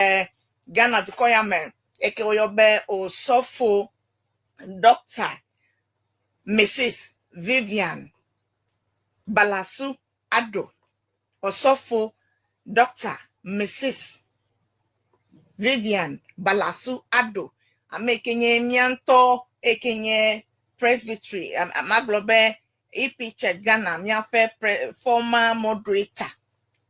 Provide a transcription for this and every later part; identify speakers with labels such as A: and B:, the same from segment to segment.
A: Ghana to Koyamen, Eke Oyobe Osofo Dr. Mrs. Vivian Balasu Ado. Osofo Dr. Mrs. Vivian Balasu Ado. Amekenye mianto ekenye presbytery. Amaglobe EP Church Ghana miafe former moderator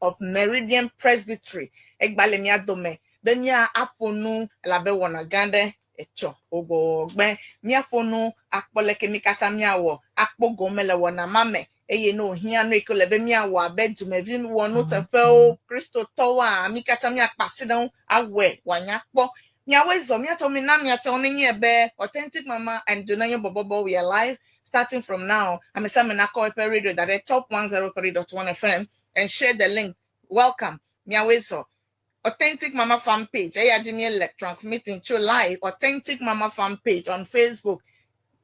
A: of Meridian Presbytery. Egbale miadome. Benya afonu labe wana gande echo ogogbe. Miafonu akpoleke mikata miawo. Akpogo mele wana mame. Eye no hia no ikolebe miawo abedume vin wonu tefeo Christo towa mikata miakpasidon awe wanyakpo. Miawezo miatomi na miatoni ebe Authentic Mama and Jonanya Bobobo. We are live starting from now. I'm a Saminako Epe Radio that at top 103.1 FM and share the link. Welcome. Miawezo. Authentic Mama fan page. Ayajimi transmitting to live. Authentic Mama fan page on Facebook.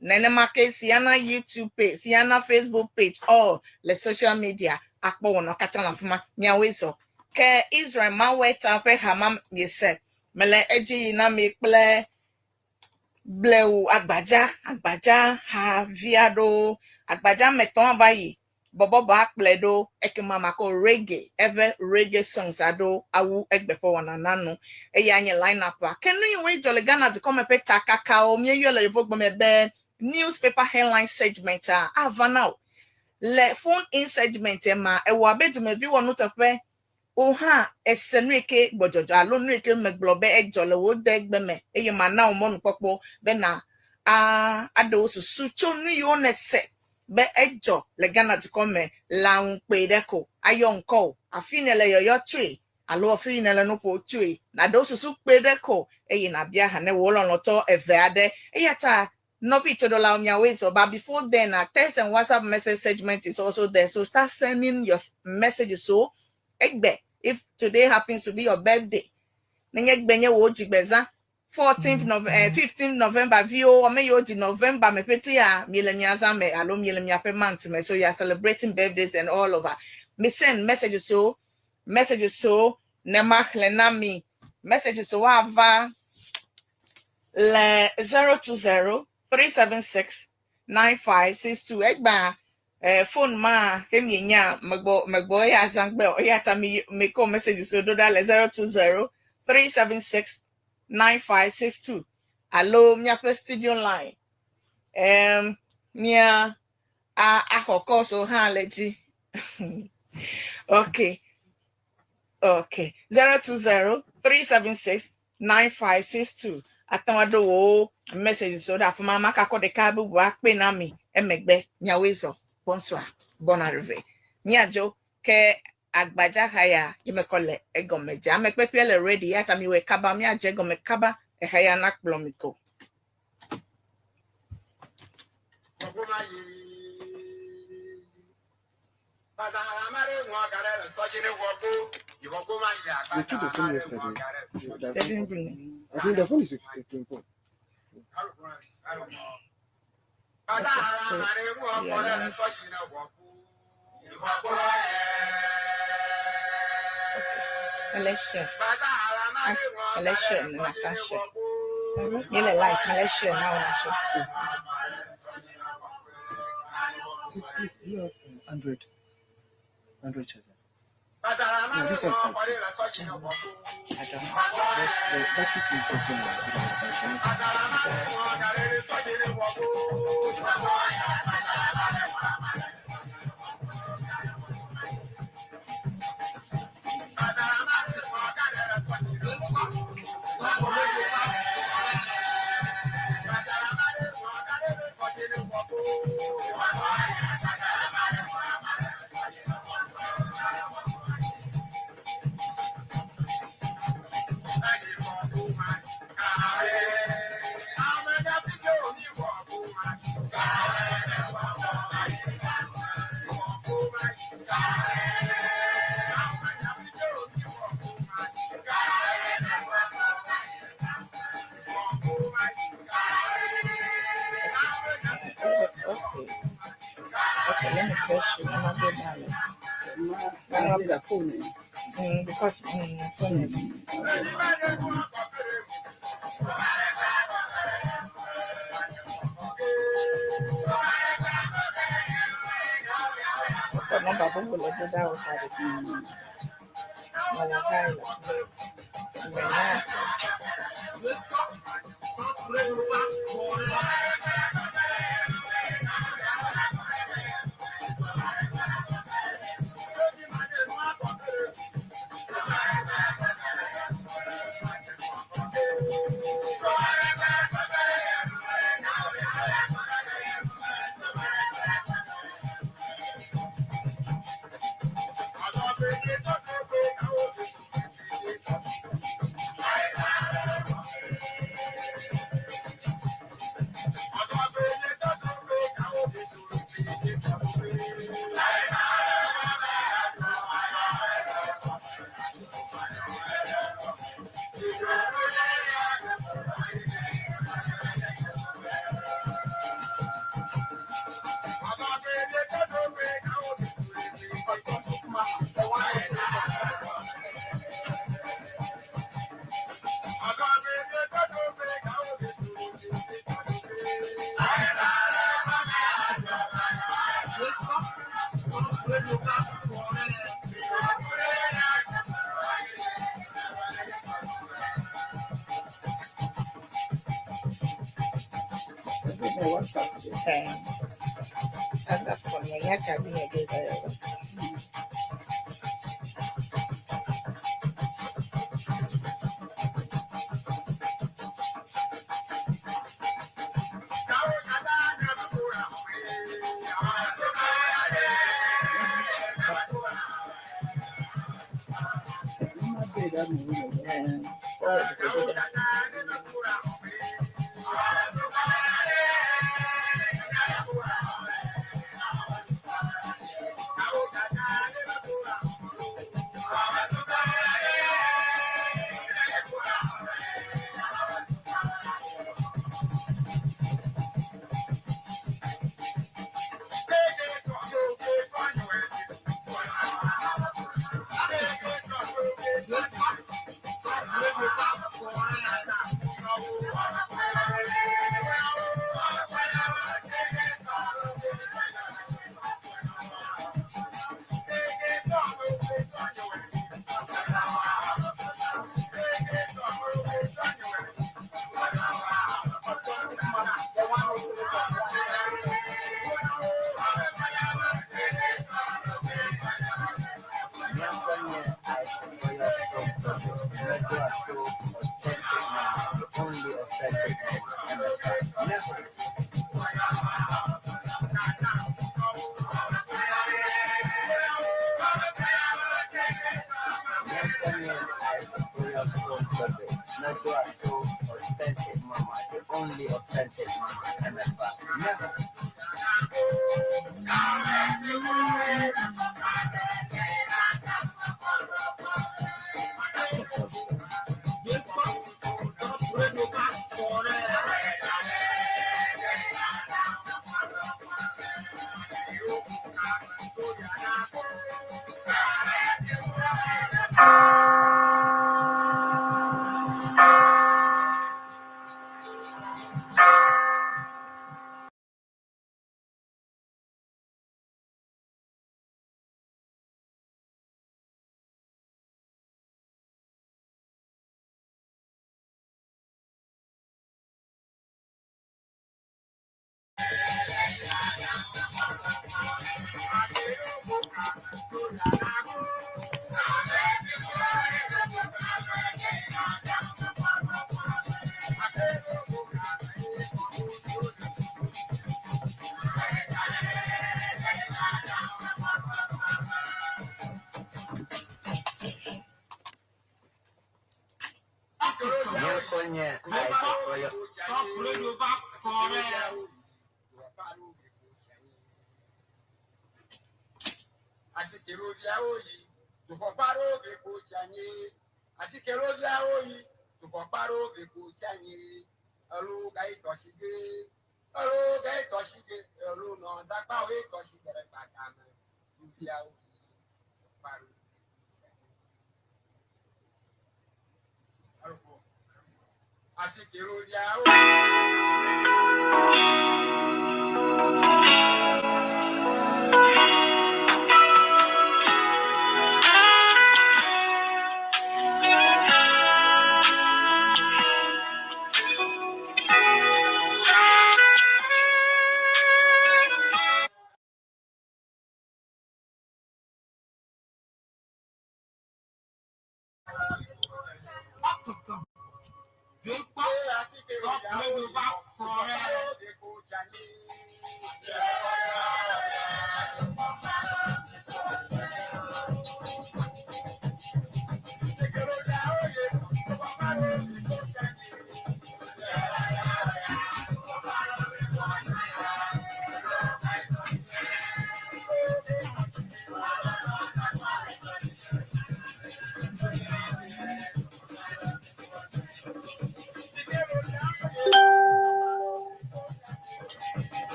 A: Nenemake Siana YouTube page. Siana Facebook page. All the social media. Akpo wono katana fuma. Miawezo. Ke Israel maweta pe hamam yese. Mele eji na mikple bleu agbaja ha viado agbaja meton abayi bobo ba pledo ekimama ko reggae songs ado awu egbefo wana nanu eya anye lineup a kenu we jolly Ghana to come pe takaka o mie yo le vogbo me be newspaper headline segment avana le phone in segment ma e wo abedu me bi wonu tofe oha esenrike gbojojo alonrike meglobe ejole wo degbeme eye mana omonu popo be na ado susu chonu yo nese be ejo le Ghana to come la un pe deko ayonko afinele yoyo tree alo afinele no po tree na do susu pe deko eye na bia ha ne wo lonoto eveade eye ta Novi to the Miawezo, but before then, text and WhatsApp message segment is also there. So start sending your messages. So, Egbe, if today happens to be your birthday, 14th 15th November, view or may you November, me petia, millennials, me alone millennia per month, so you are celebrating birthdays and all over. Me send messages so, Nema Lenami, messages so, ava le 020-376-9562. Egba phone ma keminya magbo ya zangbe o ya ta me call messages so do that le 020-376-9562. Hello mia first studio line mia akoko so ha leji. Okay 020-376-9562. Atamado wo message so that for mama kako de kabu wa pe na mi emegbe Miawezo bonsoir bon arrivée Miajo ke agbaja haya imekole egomeja amekpe pele ready yata mi we kaba Miaje gome kaba e haya na plomiko
B: They didn't bring it. I think the phone is 15 point.
A: Election Natasha ile life election now Natasha
B: Please, you have 100 charger. No, this one starts.
A: I don't know.
B: That's the battery is getting
A: Okay, let me search you. I'm not good now.
B: the phone.
A: Because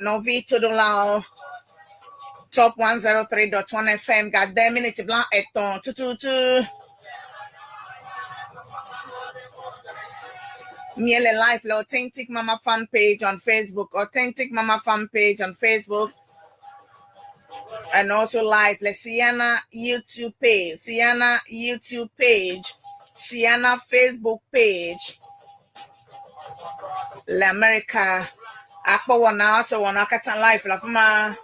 A: Novi Tudulao Top 103.1 FM. Gardez minute blanc eton tututu. Miele Life, the Authentic Mama fan page on Facebook, Authentic Mama fan page on Facebook, and also live the Sienna YouTube page, Sienna YouTube page, Sienna Facebook page, La America. Akpo wana so wana katan live la fuma.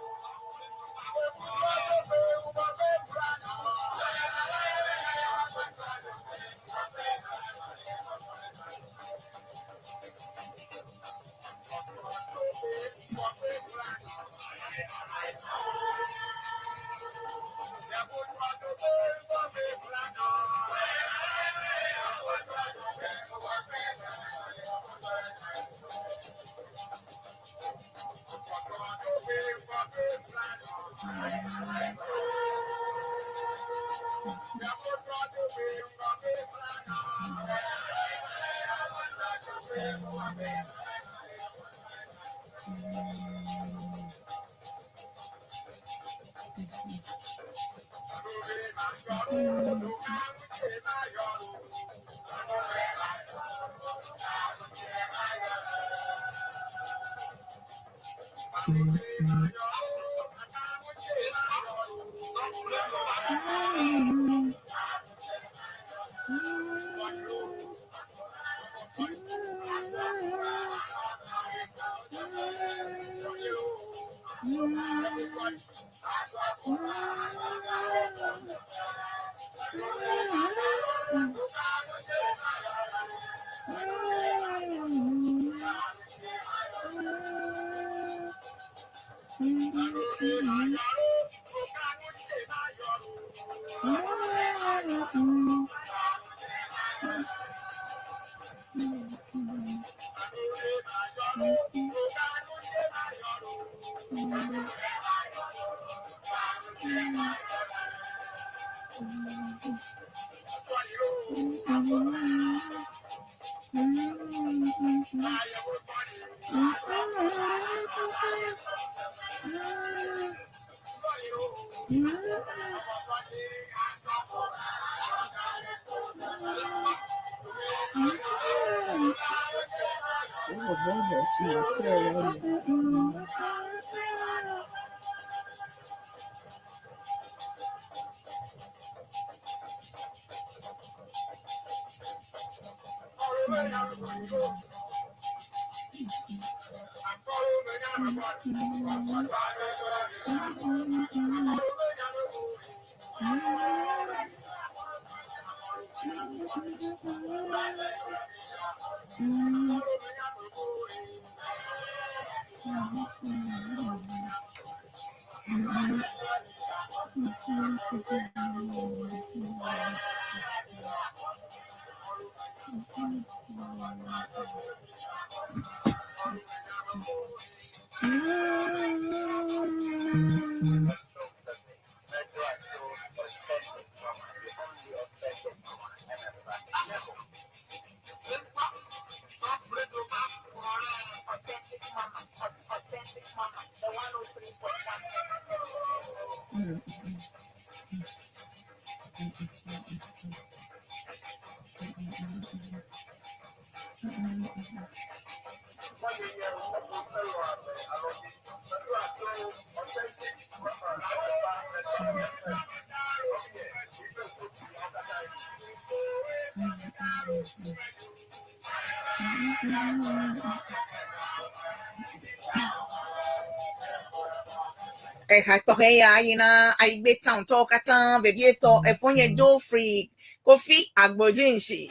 A: Hatoheya ina aigbe town to katan baby to efonye Joe Free Kofi Agbojinshi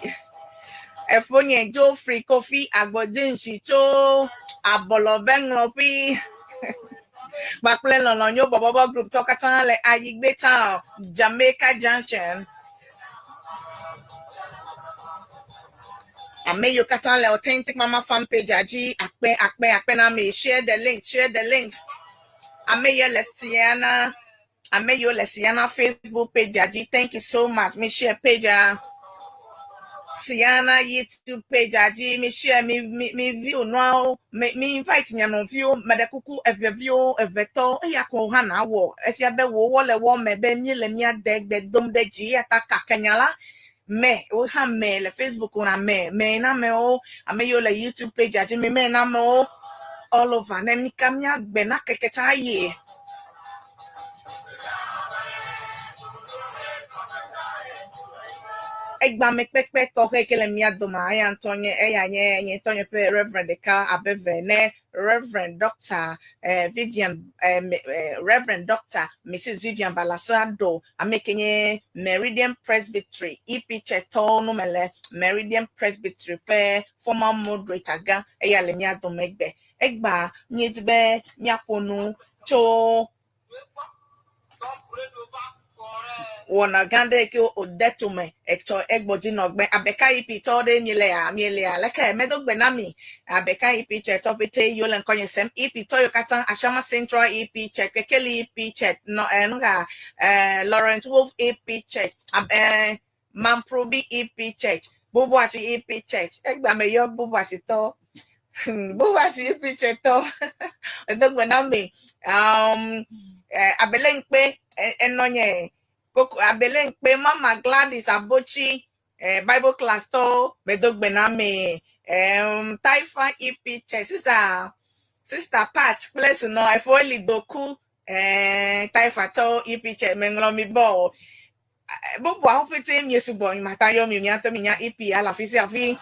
A: efonye Joe Free Kofi Agbojinshi cho abolo bengopi bakule lono nyo bobo group to katan le aigbe town Jamaica Junction Ameyo katan le authentic mama fan page aji akpe na me share the links Ameyo Lesiana Ameyo Lesiana Facebook page aji thank you so much me share page Siana YouTube page aji me share me view now me invite me no view medekuku view eveto ya ko hana wo efia be wo le wo me be mi le mi adeg be dom de ji ataka kanyala me o ha me le Facebook na me na me o Ameyo le YouTube page aji me na me o all over na mi kamia gbe na keketa ye Egba me pepe toke kele mi adoma aya Antonio eya nye Antonio pe Reverend Ka Abevene Reverend Dr. Vivian Reverend Dr. Mrs. Vivian Balasado amekenye Meridian Presbytery EP Cheto numele Meridian Presbytery pe former moderator ga eya le mi adoma egba nyetbe nyaponu cho Wona gande ke odetume eto egboji no gbe abeka ipi to de miele leka medogbe na mi abeka ipi che to pete yo len konye sem ipi to yo katan Ashama Central ipi che kekeli ipi che no enga Lawrence Wolf ipi che Mamprobi ipi che Bubuachi ipi che egba me yo bubuachi to bubuachi ipi che to edogbe na mi abelenpe enonye Koko Abelenpe Mama Gladys Abochi Bible class to Bedogbename Taifa EP che sister Pat place no I only doku Taifa to EP che menglo mi bo bobo afite mi esubo matayo mi ato mi nya EP ala fisi afi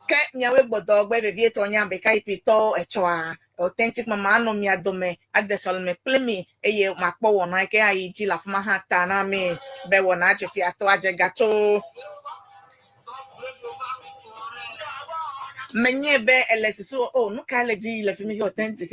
A: ke nyawe gbodo gbe bebi eto nya be kai pito echoa authentic mama no mi adome adesol me plemi eye makpo wona ke ayi ji la fuma hata na me be wona je fi ato aje gato menye be elesusu o no ka leji le fi mi authentic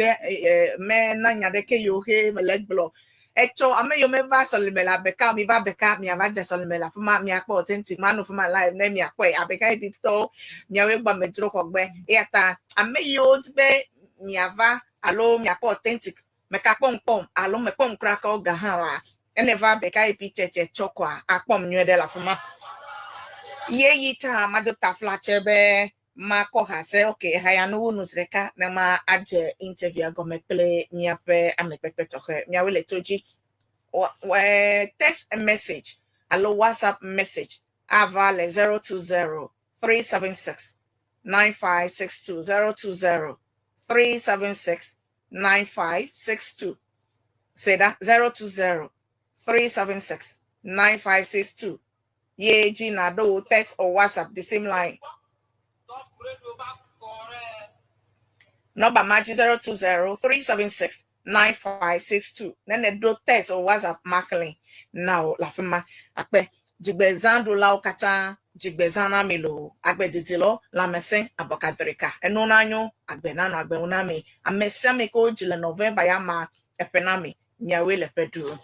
A: me na nya de ke yo he me leg blow echo ameyo me va solimela beka mi va beka mi ava de solimela fuma mi akpo authentic manu fuma live na mi akpo abeka edito nyawe gba medro kogbe yata ameyo be mi ava alo mi akpo authentic me ka pom alo me pom kra ka oga ha wa ene va beka ipi cheche chokwa akpom nyu de la fuma ye yita madota flachebe Mako ha say okay haya no wonu sreka na ma aje interview agome play miape amepepe toke miawele toji text a message allo WhatsApp message avale 020 376 9562 020 376 9562 say that 020 376 9562 ye Gina do text or WhatsApp the same line number match 020-376-9562. Then they do text or WhatsApp marketing. Now la fema akpe jigbezando la okata jigbezana milo akpe didilo la mesen abokadrika. Enonanyo akpe nano akpe unami amesame ko jile November ya ma efenami nyawe le fedu.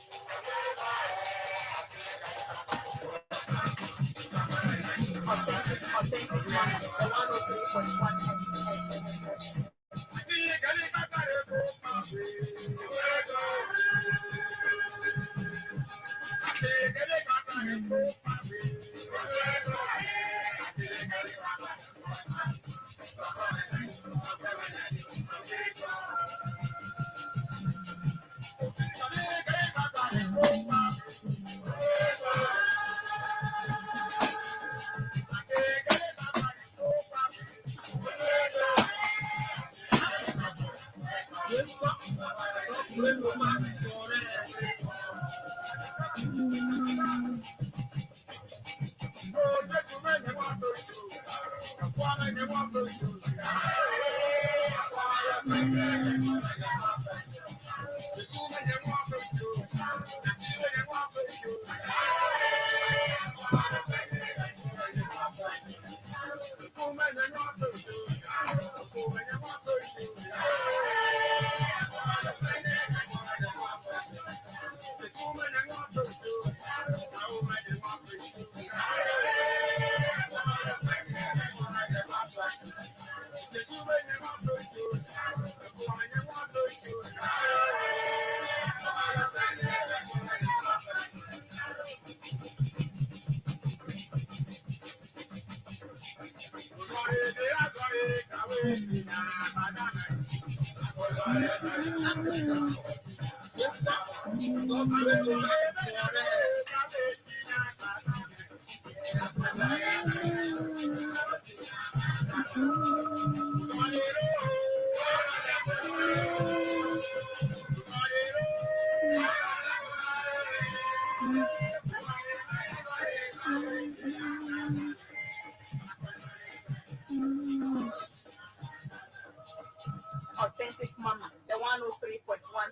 A: Authentic Mama, the 103.1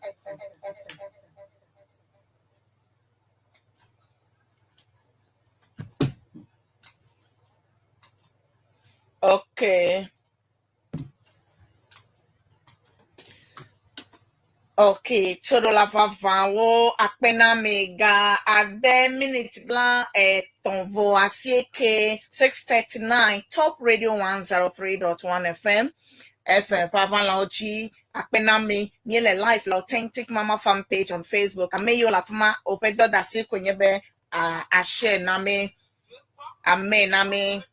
A: FM. Okay. Okay, todo la vavawo akpena mega ade minute blanc ton vo asieke 639 Top Radio 103.1 FM Pavan Laoji akpena me nyele live la Authentic Mama fan page on Facebook ameyo la fama opedo da si kwenyebe a share na me ame na me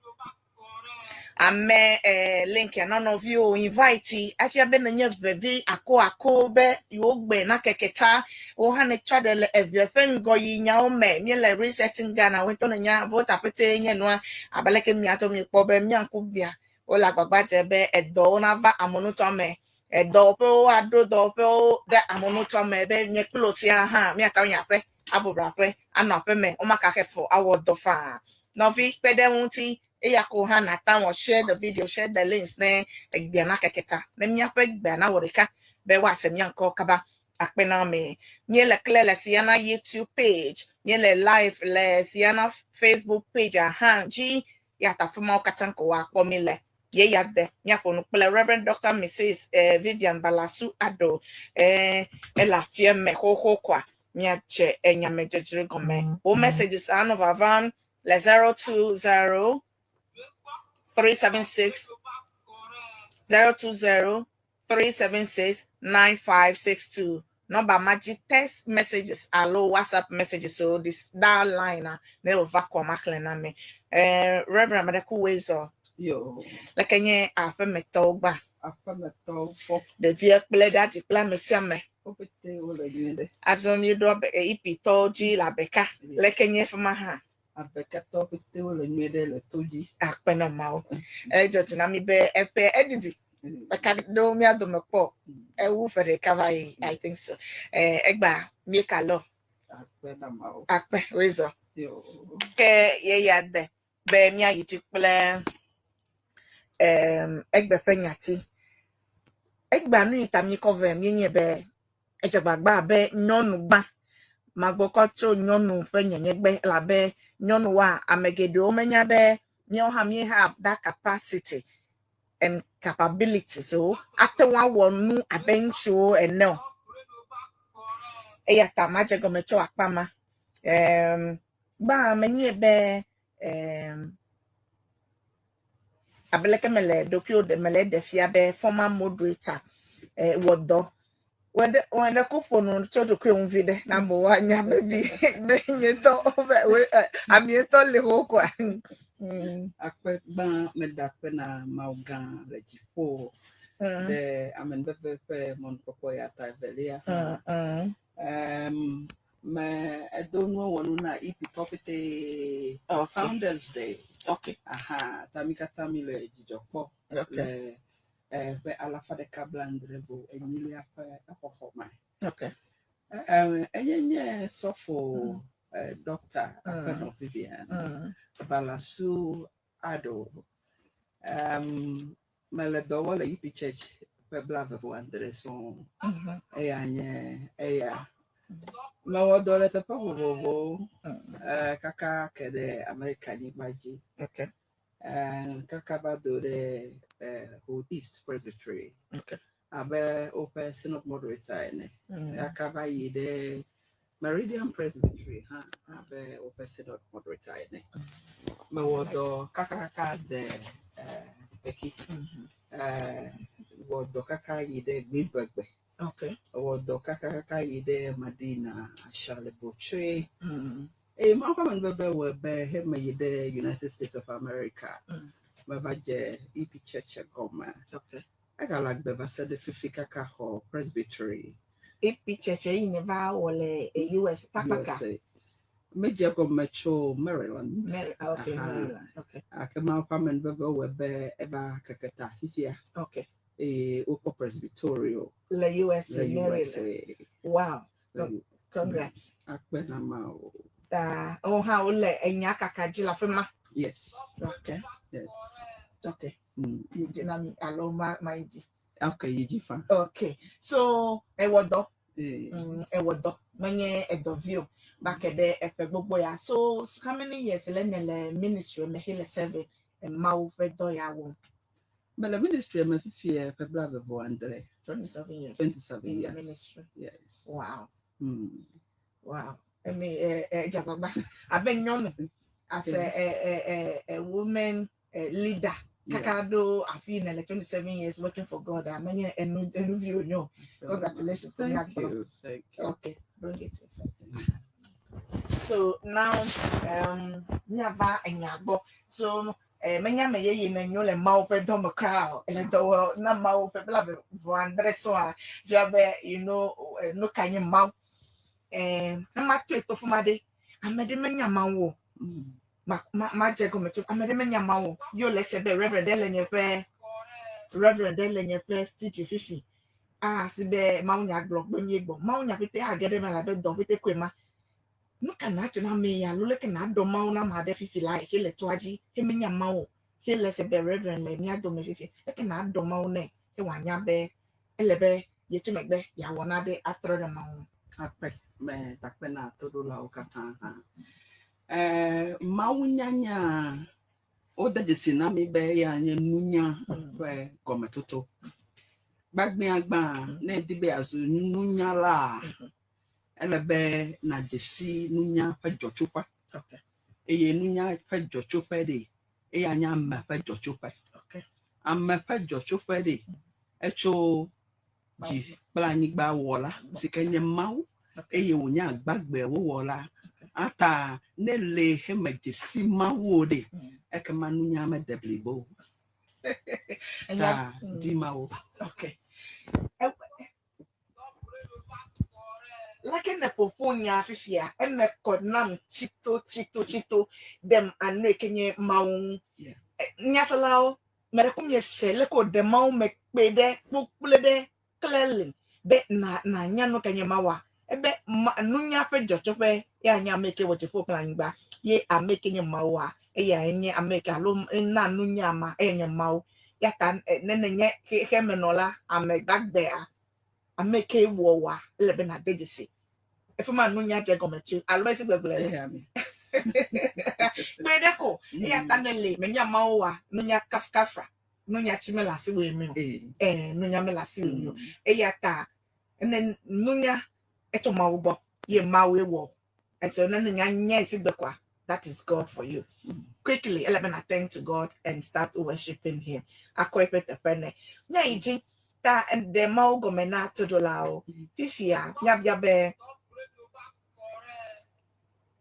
A: ame link ya none of you invite afia be nye vevi ako be yogbe na keketa o hane chadele evefe ngo yinya o me mi le resetting Ghana we to nya vote apete nye no abaleke mi ato mi po be mi anko bia o la gbagba je be edo na va amonuto me edo pe o ado do pe o de amonuto me be nye close ya ha mi ata nya fe abobra fe ana fe me o maka kefo awodo fa Novi pede wunti eyako ha na ta share the video, share the links ne egbiana keketa. Ne mia pe egbiana worika be wa se mia nko kaba akpena me. Nye le kle le siana YouTube page, nye le live le siana Facebook page aha ji ya ta fuma okatanko wa kwa mile. Ye ya de nya kono kle Reverend Dr. Mrs. Vivian Balasu Ado ela fie me ho kwa mia che enya me jejere gome. O messages anu vavan le 020 376 020 376 9562. Number magic text messages allo WhatsApp messages so this that line ne ovakwa maklena me Reverend Madeku Wezo
B: Yo,
A: like any afa metogba
B: apa metal for
A: the vehicle that diplomacy me
B: opete wala yende.
A: azom you do ipito ji la beka like any fama ha
B: Abekata opete wala yende le toji.
A: akpena mao George na mi be epe edidi beka do mi ado mepo ewu fere kavai I think so egba mi kalo
B: Akpena mao.
A: akpe wezo
B: Yo,
A: ke ye ya de be mi ayi ti ple egbe fenyati egba nu itami cover mi nye be ejagbagba be nyonu gba magboko to nyonu fenyenye gbe la be nyonu wa amegedo menya be mi o ha mi have that capacity and capability so after one wonu abencho and no eya tamaje gomecho akpama ba menye be abeleke mele dokio de mele de fia be former moderator wodo when the couple to do cream vide number one ya baby benye to we ami to le ho kwa
B: akpe ban medakpe na maugan le jipo. De amen bebe mon popo ya ta velia. Me I don't know one na ipi topite Founders Day.
A: Okay.
B: Aha, tamika le jijopo.
A: Okay.
B: Le be alafa de kablandrebo emilia pa apopoma.
A: Okay.
B: Enye sofo Dr. Apeno Vivian Balasu Ado Meledo wala yipi church pebla vevo andreson eya mewodo le teƒe vovovowo kaka ke ɖe America nyigba
A: Okay.
B: kaka va do ɖe Hood East Presbytery
A: Okay.
B: abe woƒe synod moderator ene kaka va yi ɖe Meridian Presbytery abe woƒe synod moderator ene mewodo kaka de Becky wodo kaka yi ɖe Greenberg.
A: Okay.
B: Wodo kaka yi ɖe Madina Charlotte Botre ma kwa bebe webe heme yi ɖe United States of America baba je EP Church goma.
A: Okay.
B: Agala beba se de fifi kaka ho Presbytery
A: EP Church yi ne va wole US papaka.
B: Meje goma cho Maryland.
A: Okay, Maryland. Okay.
B: Akema kwa bebe webe eba kaketa hisia.
A: Okay.
B: Uko Presbyterial.
A: La USA, Maryland. Wow. Congrats.
B: Akpena mao.
A: How le enya kakaji la fema.
B: Yes.
A: Okay.
B: Yes.
A: Okay. Yijinami aloma maiji.
B: Okay, yijifa.
A: Okay. So ewodo. Ewodo. Manye edovio. Back at the gbogbo ya. So how many years le ministry me hele serve mau vedo ya won.
B: But the ministry I'm a Pebla Vevo Andre.
A: 27 years.
B: 27
A: in
B: years.
A: The ministry.
B: Yes.
A: Wow. Wow.
B: I
A: mean, I've been young as a woman leader. Kakado, I feel in 27 years working for God. I'm many a new view. Congratulations.
B: Thank you. Thank you.
A: Okay, bring it. So now, Nyava and Yabo. So, menya me ye na nyo le mau pe do crowd and do na mau pe bla be vandre so a jabe no kanye mau na ma to fumade amede menya mawo ma je go meto amede menya mawo yo le se be reverend elenye fe stitch fifi si be mau nya blog be mi egbo mau nya pete agede me la be do pete kwema no kana tena me ya lo le kana do mau na ma de fifi la ke le toaji he menya mau he le se be reverend le mi ado me fifi le kana do mau ne e wanya be elebe ye tu megbe ya wona de atro de mau
B: akpe me takpe na todo la okata mau nyanya o de jesi na mi be ya nya nunya fe kometoto bagbe agba na dibe azu nunya la elebe na desi nunya fa jochupa.
A: Okay.
B: Eye nunya fa jochupa de e anya ma fa jochupa.
A: Okay.
B: Amma fa jochupa de echo ji plani gba wola sikenye mau eye onya gbagbe wo wola ata nele hemejesi mau de ekema nunya ma deblibo. Ta di mau.
A: Okay. Like in the Poponia Fifia, and me kodnam chito, them and making maung. Nyasalao, Merakumye seleko de mau make bede, book clearly, bet na nyano kanyamawa. Ebe nunya fe jochope, ya nya make what you plan ba, ye are making a mawa, a make a loom in na nunya ma, mau, yakan, nene hemenola, I make back there. I make a war, 11 at Dejisi. If a man nunya jagometu, I'll always be glad. Medeko, yatanele, menya mawa, nunya kafkafra, nunya chimela si women, nunya melasi you, yata, and then nunya eto maubo, ye mawe wo, and so nunya sibekwa. That is God for you. Quickly, 11 attend to God and start worshiping Him. Akwepe the pene. Nya ta and the mau gomena to do lao. Fifia, yabe.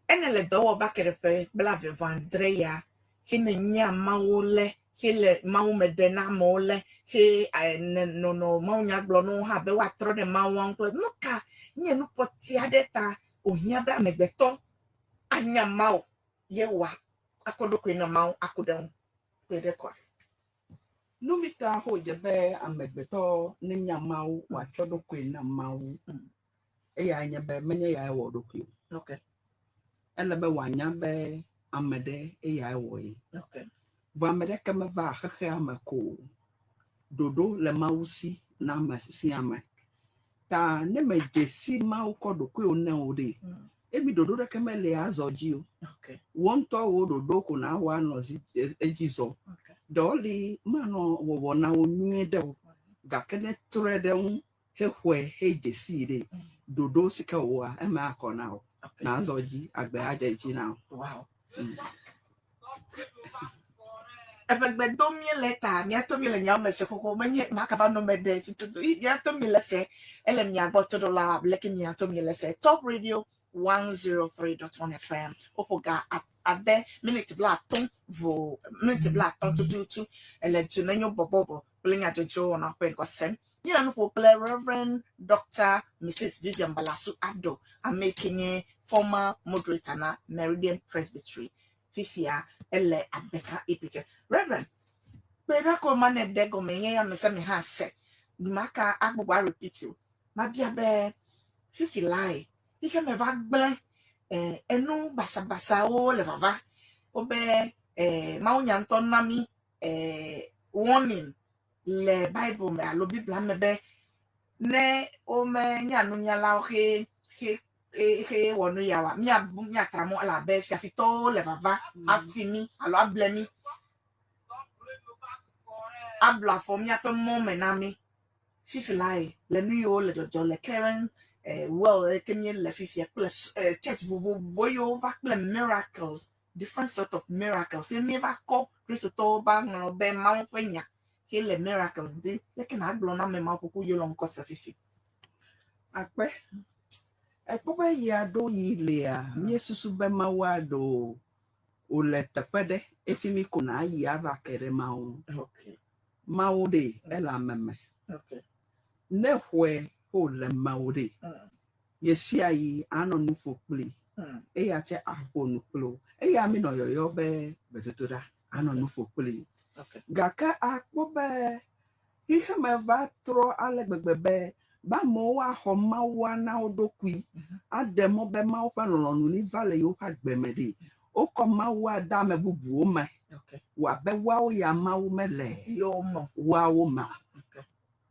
A: Enele do back at the blave vandrea. Hine nya maule, hele mau medena mole, he no mau nya blono ha be watro de mau uncle. Noka, nye no potiadeta, o nyabe megbeto. Anya mau, yewa, akodo na mau, akodem. Pedekwa.
B: Numita ho jebe amegbeto ninya mau wa chodo na mau ya nya be menye ya wo doku.
A: Okay.
B: Elebe wa nya be amede ya wo yi.
A: Okay.
B: Vamereka me va xexea me ko ɖoɖo le Mawu si na ame sia ame. Ta ne me dze si Mawu kɔ ɖokuiwo ne wo ɖe. Emi ɖoɖo ɖeke mele azɔ dzi o.
A: Okay.
B: Wo ŋutɔ wo ɖoɖo ko na wa nɔ edzi zɔ. Ɖewo li manɔ wɔwɔ na wo nyuie ɖe o. Gake ne trɔe ɖe ŋu hexɔe hedze si ɖe. Ɖoɖo si ke woa eme akɔ na o. Na azɔ dzi agbe adze dzi na o.
A: Wow. Efegbe do mi le ta mi ato mi le nya me se koko menye makaba no me de tutu mi ato mi le se ele mi agbo to do la bleke mi ato mi le se Top Radio 103.1 FM opoga ade minute bla ton vo minute bla ton to ele tu na nyo bobobo plenya jojo na pen ko sem you know for Reverend Dr. Mrs. Vivian Balasu Ado am making former moderator na Meridian Presbytery Fifia ele abeka iteche Reverend pera ko mane dego menye ya mese me ha se maka agbogba repeat you ma bia be fifi lie ike me va gble enu basa o le vava obe ma unya nto nami warning le Bible me alo Bible me be ne o me nya no nya la he wonu ya wa mi atramo ala be fiafito le vava afimi alo ablemi abla for mi ape mo menami fifi lai le nu yo le jojo le Karen well kenye le fifi plus church boyo vaple miracles different sort of miracles e mi va ko Christo ba no be ma kwenya ke le miracles de le ke na aglo na me ma poku yo lo nko se fifi
B: akpe ekpobe ya do yi le a mi susu be ma wa do o le teƒe ɖe efimi ko na yi ava ke ɖe Mawu.
A: Okay.
B: Mawu ɖe ele ameme.
A: Okay.
B: Ne xɔe o le Mawu ɖe. Yesia yi anɔ nu ƒo kpli. Eya tse aƒo nu kpli o. Eya mi nɔ yɔyɔ be gbedodoɖa anɔ nu ƒo kpli. Gake akpɔ be ihe me va trɔ ale gbegbe be ba mo wa xɔ Mawu na wo ɖokui. Ade mo be Mawu ƒe lɔlɔ̃nu ni va le yewo ƒe agbe me ɖe. O ko Mawu ada ame bubuwo me. Wa be wawo ya Mawu me le yo mo wawo me.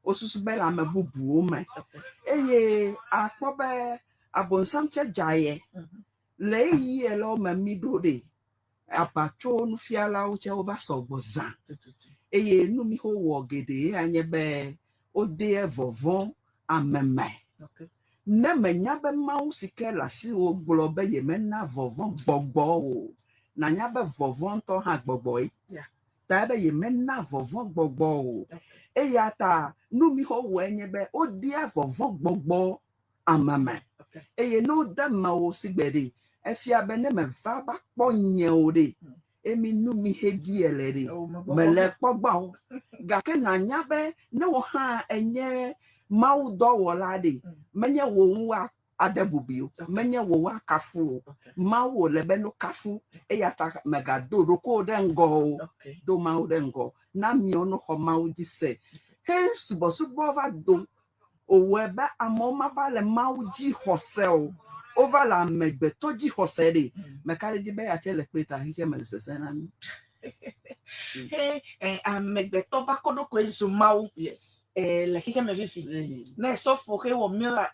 B: O susu be la ame bubuwo me. Eye akpɔ be abonsam tse dzaye. Le yi ele o me mi do de. Abatso nufialawo tse wo va sɔgbɔ zã. Eye nu mi ho wɔ geɖe anye be o de vɔvɔ ame me. Ne menya be Mawu si ke le asi wo gblɔ be ye mena vɔvɔ gbɔgbɔ o. Na nya be vɔvɔ ŋutɔ hã gbɔgbɔ ye. Ta be ye mena vɔvɔ gbɔgbɔ o. Eya ta nu mi ho wɔ nye be o dia vɔvɔ gbɔgbɔ ame me. Eye no de me wo si gbe de. Efia be ne me va ba kpɔ nye o de. Emi nu mi he di ele de. Me le kpɔ gba o. Gake na nya be ne wo hã enye Mawu dɔwɔla de. Menye wo ŋu ade bubi o. Menye wo wa kafu o. Mawu le be no kafu. Eya ta mega do ɖoko ɖe ŋgɔ o. Do Mawu ɖe ŋgɔ. Na miɔ no xɔ Mawu dzi se. He subɔsubɔ va do. Owe be amewo ma va le Mawu dzi xɔse o. O va le amegbetɔ dzi xɔse de. Meka ɖe dzi be atse le kpe ta hike me le sese na mi.
A: Hey, amegbetɔ va kɔ ɖokui zu Mawu. Yes. Le hike me vivi. Ne sɔfo ke wɔ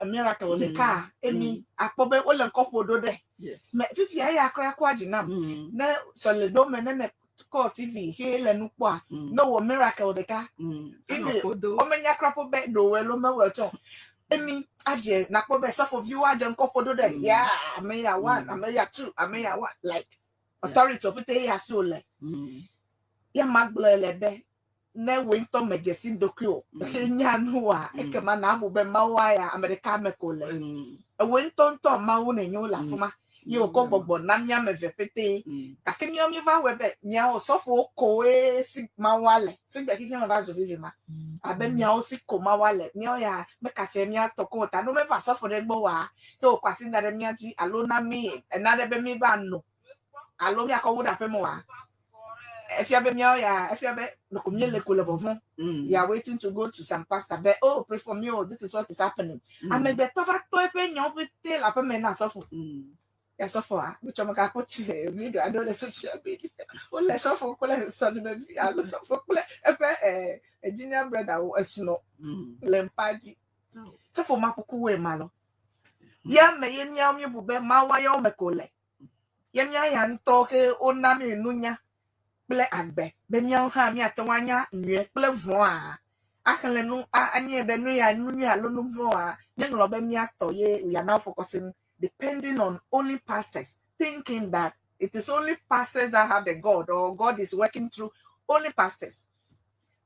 A: miracle le ka emi akpɔ be wo le nkɔƒo do de. Yes. Me vivi ya akra kwa dzinam. Ne sɔle do me ne me call TV he le nu kpɔa. Ne wɔ miracle de ka. Ivi o me nya krapo be do we lo me wɔ tɔ. Emi aje na kpɔ be sɔfo vi wa aje nkɔƒo do de. Ya ame ya 1, ame ya 2, ame ya 1 like authority opete ya so le. Ya magble le be ne winto mejesi dokio nya no a ekema na abo be mawa ya America me ko le e winto nto mawo na nyo la fuma ye o ko gbogbo na nya me vepete akemi o mi va we be nya o sofo ko e si mawa le si gbe kike me va zo vivi ma abe nya o si ko mawa le nya ya me ka se nya to ko ta no me va sofo de gbo wa e o kwasi na de nya ji alo na mi na de be mi ba no alo mi akowo da fe mo wa if you be me if you be no come le ko you are waiting to go to some pastor be oh pray for me oh this is what is happening and me be to va to e pe nyon pe te la pe me na so fu ya so for which am ga put video I don't social media o le so for kole so no be I so for kole e junior brother o esuno lempaji so for makuku we malo ya me ye nya mi bube ma wa yo me kole ye nya ya nto ke ona mi nunya ple agbe be mi ha mi atwanya nwe ple vo a akele no anye be no ya nunya lo no vo a nye no be mi ato ye we are now focusing depending on only pastors, thinking that it is only pastors that have the God or God is working through only pastors.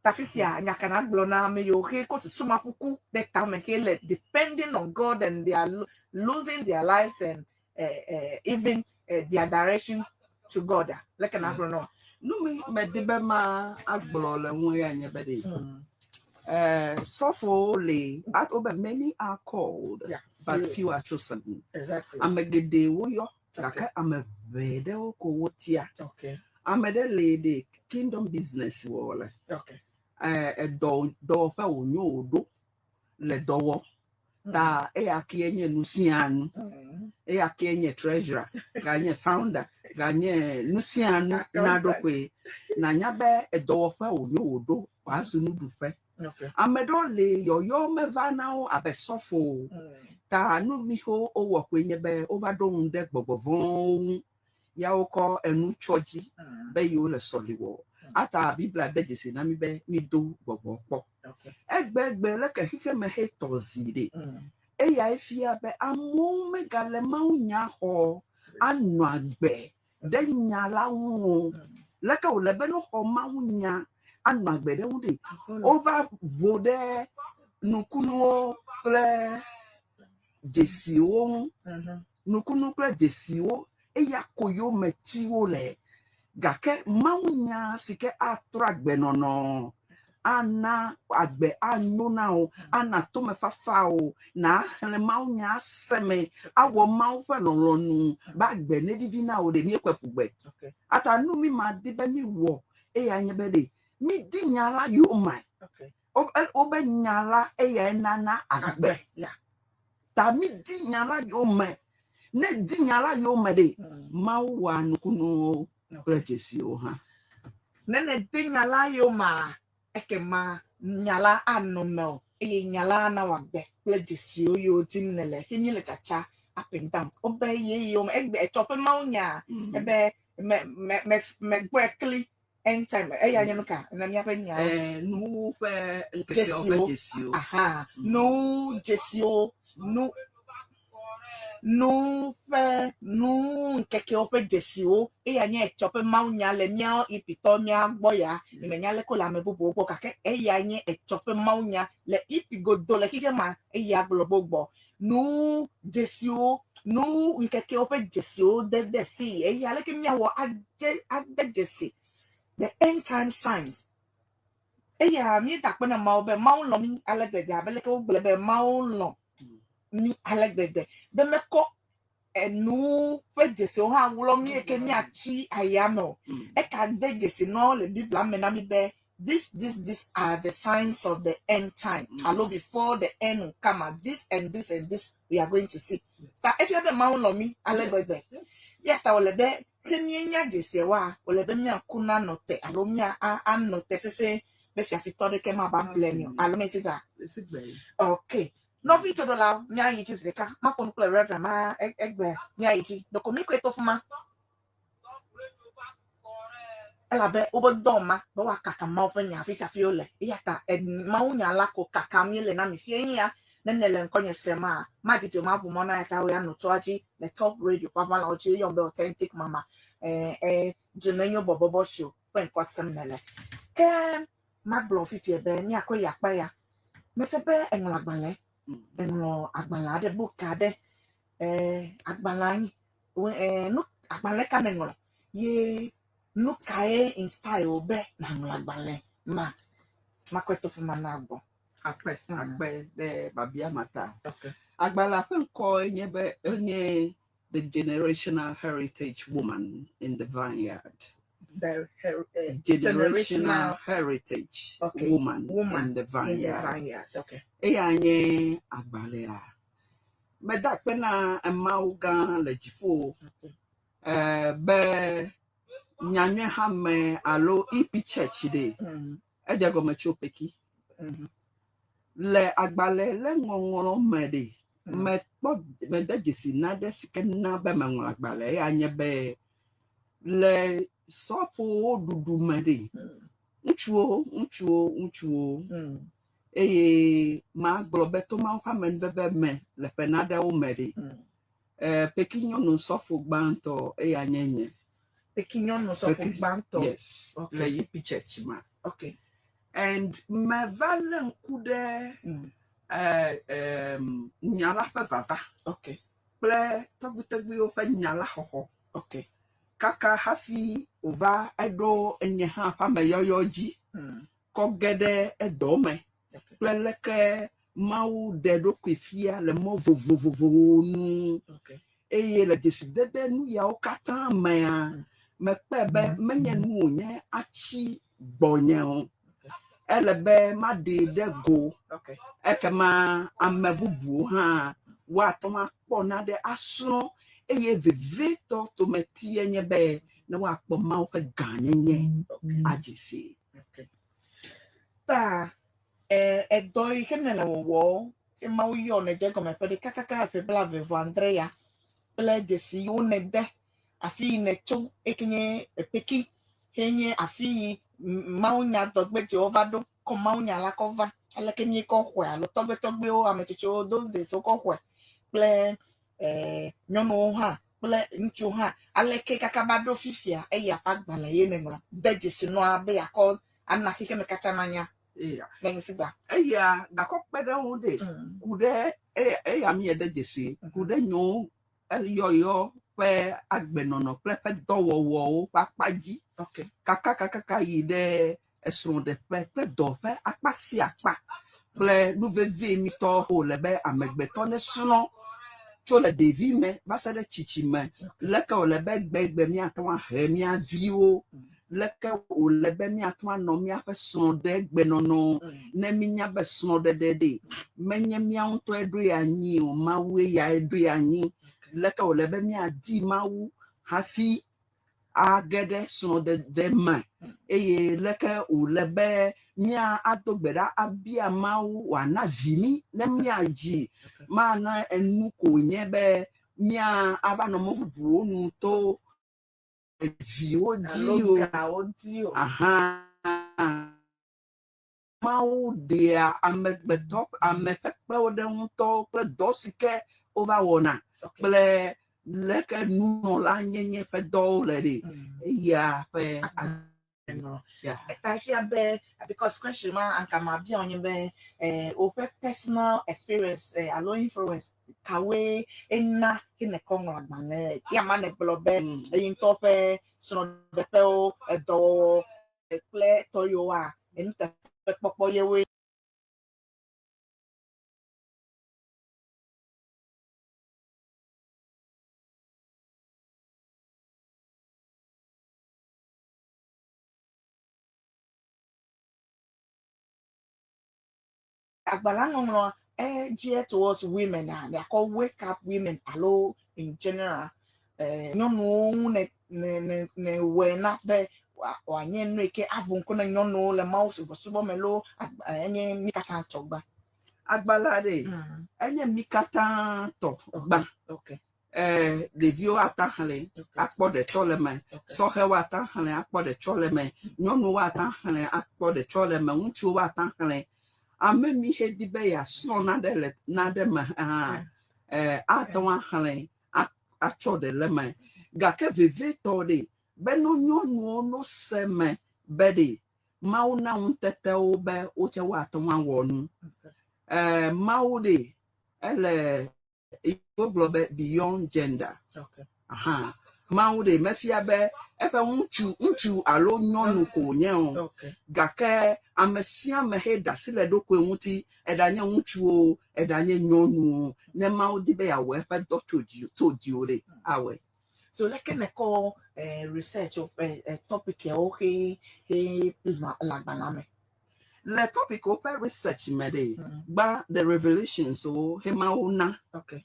A: Tafifia nyakana blona me yo he ko suma kuku the time hele depending on God and they are losing their lives and even their direction to God. Like an agro
B: no me debe ma agbolo le nwe ya nye bede so for le at over many are called but few are chosen.
A: Exactly.
B: Amegede wo yo kaka amebede wo ko wotia.
A: Okay.
B: Amede lady kingdom business wo le.
A: Okay.
B: Do fa wo nyo do le dowo ta akenye nusianu akenye treasurer ganye founder ganye nusianu na dokwe na nyabe edowo fa wo nyo do wasu nudu fe.
A: Okay.
B: Amedo le yo meva na o abesofo ta nu mi ho o wo kwenye be overdon de gbogbo ya uko enu choji be yo le soliwo ata bibla dejesi na mi be mi do gbogbo po egbe leke hike me he tozide e ya ifia be amu mega le maunya ho anu agbe de nyala wu leke o le be no ho maunya anu agbe de wude over vode nukunu ple jesiwo nukunu ple jesiwo eya koyo metiwo le gake maunya sike atragbe nono ana agbe anona o ana to me fafa o na hele maunya seme awo mau fe lolonu ba gbe ne divina o de mi ekwefugbe ata nu mi ma de be mi wo eya nyebe de mi dinyala yo mai obe nyala eya nana agbe ta mi dinyala yo mai ne dinyala yo mede mau wa nukunu prejesi o ha
A: nene dinyala yo ma ekema nyala anomel nyala na wagbe prejesi o yo tinele hinyele chacha up and down obe ye yo egbe etope maunya ebe me kwekli anytime ya nyenuka na mi apenya
B: nu fe nkeke ofe
A: aha no jesio no fe no nkeke ofe jesio ya nye chope maunya le mia ipito mia gboya imenya le ko la me bobo bo kake ya nye chope maunya le ipigodo le kike ma ya globogbo no jesio no nkeke ofe jesio de si ya le ke mia wo ade jesi the end time signs eya mi takpena maube maulno mi alegbede abeleke ogbelebe maulno mi alegbede be meko enu fejese o ha wulo mi eke mi achi ayano e ka dejese no le bibla mena mi be these are the signs of the end time allo before the end will come this and this and this we are going to see ta if you be maulno mi alegbede yata ole be kemienya jese wa ole be mi akuna note allo mi anote sese be fia fitore ke ma ba blame allo me siga okay no vito dola mi ayi chi zeka ma pon kule reverend ma egbe mi ayi chi doko mi kweto fuma ela be obo doma bo wa kaka ma ofenya fi safi ole yata ma unya la ko kaka mi le na mi fie ya nenele nkonye sema ma dite ma bu mona yata we anu to aji the top radio papa la ochi yon be authentic mama junenyo bobobo show pen kwasem nele ke ma blo fi fie be mi akoya pa ya me se be enwo agbanle enwo agbanla de buka de agbanla yin no agbanle ka nenwo ye no kae inspire obe na enwo agbanle ma kweto fuma na agbo
B: akpe de babia mata agbala fen ko nyebe onye the generational heritage woman in the vineyard
A: the
B: generational heritage woman in the vineyard
A: okay
B: eyanye agbale a meda pena emau gan le jifo
A: Okay.
B: be nyanye hame alo ipi church de eje go me chopeki le agbale le ngongoro me de me to me de jesi na de sikena be me ngla agbale anye be le sopo dudu me de uchuo eye ma globe to ma fa men bebe me le penade o me de pekinyo no sofo gbanto anyenye
A: Pekinyo no sofo gbanto.
B: Yes.
A: Okay.
B: Le yipi church ma.
A: Okay.
B: And me valen kude nyala fa vava.
A: Okay.
B: Ple tagbi o fa nyala hoho.
A: Okay.
B: Kaka hafi ova edo enye ha fa me yoyoji. Kogede edome.
A: Okay.
B: Ple leke mau dedo kwefia le mo vovovovo nu.
A: Okay.
B: Eye le desidede nu ya o kata mea. Me pebe menye nu onye achi bonye o. Elebe ma de go.
A: Okay.
B: Ekema amebubu ha wa to ma po na de aso eye veveto to meti enye be na wa po ma o fe ganyenye ajisi.
A: Okay. Ta edoi kenele wo e ma o yo ne je ko me pe kakaka fe bla vevo Andrea ple jesi o ne de afi ne cho ekenye peki henye afi maunya dogbe ti ovado ko maunya la kova ala kenye ko hwe alo togbe o amechicho o doze so ko hwe ple nyono ha ple nchu ha aleke kakabado fifia e ya pagbala ye ne ngla de jesi no abe yakọ anaki ke me kata nanya
B: Yeah.
A: Mensigba.
B: Eya gakọ pede o de kude eya mi de jesi kude nyo yo pe agbenono pe dowowo papaji.
A: Okay.
B: Kaka yi de esron de pe do pe apasi apa. Ple nou veve mi to ho lebe amegbeto ne suno cho le devi me basa de chichi me leke o lebe gbegbe mi atwa he mi aviwo leke o lebe mi atwa no mi afa suno de gbenono ne mi nya be suno de menye mi anto edo ya nyi o mawe ya edo ya nyi leke o lebe mi adi mawu hafi agede suno de ma eye leke o lebe mia adogbeda abia mawu wana vini ne mia ji mana enu ko nyebe mia aba no mobubu onu to vi odi o aha mawu dia amegbeto amefekpe ode nto ple dosike over wona ple leke nu la nyenye fe do le de ya fe
A: No.
B: yeah.
A: I hear be because question man and can be on be over personal experience allow influence kawe enna kine kongo agban ya man e blobe in top so de pe o do ple to yo a en te popo ye we agbalango geared towards women and they are called wake up women allo in general nyono ne we na be wa nye no eke avunko na nyono le mouse bo melo enye mikata togba
B: Agbalade enye mikata to gba
A: okay
B: devio atahale akpo de choleme sohe wa atahale akpo de choleme nyonu wa atahale akpo de choleme unchu wa atahale amemi hedibe ya so na de ma aton ahale acho de leme gake veve to de beno nyonu no seme bede mauna untete obe oche wa aton wonu Maudi, elle globe beyond gender.
A: okay
B: Aha. Maudi, mefiabe, efe unchu alo nyonu ko nyen.
A: okay
B: Gake amesia mehe dasile do ko enwuti edanye unchu o edanye nyonu ne Maudi be awe efe do toji ore awe.
A: so like me call research of topic ya okay he la baname
B: Le topic open research mede. Ba the revelation so hemauna.
A: Okay.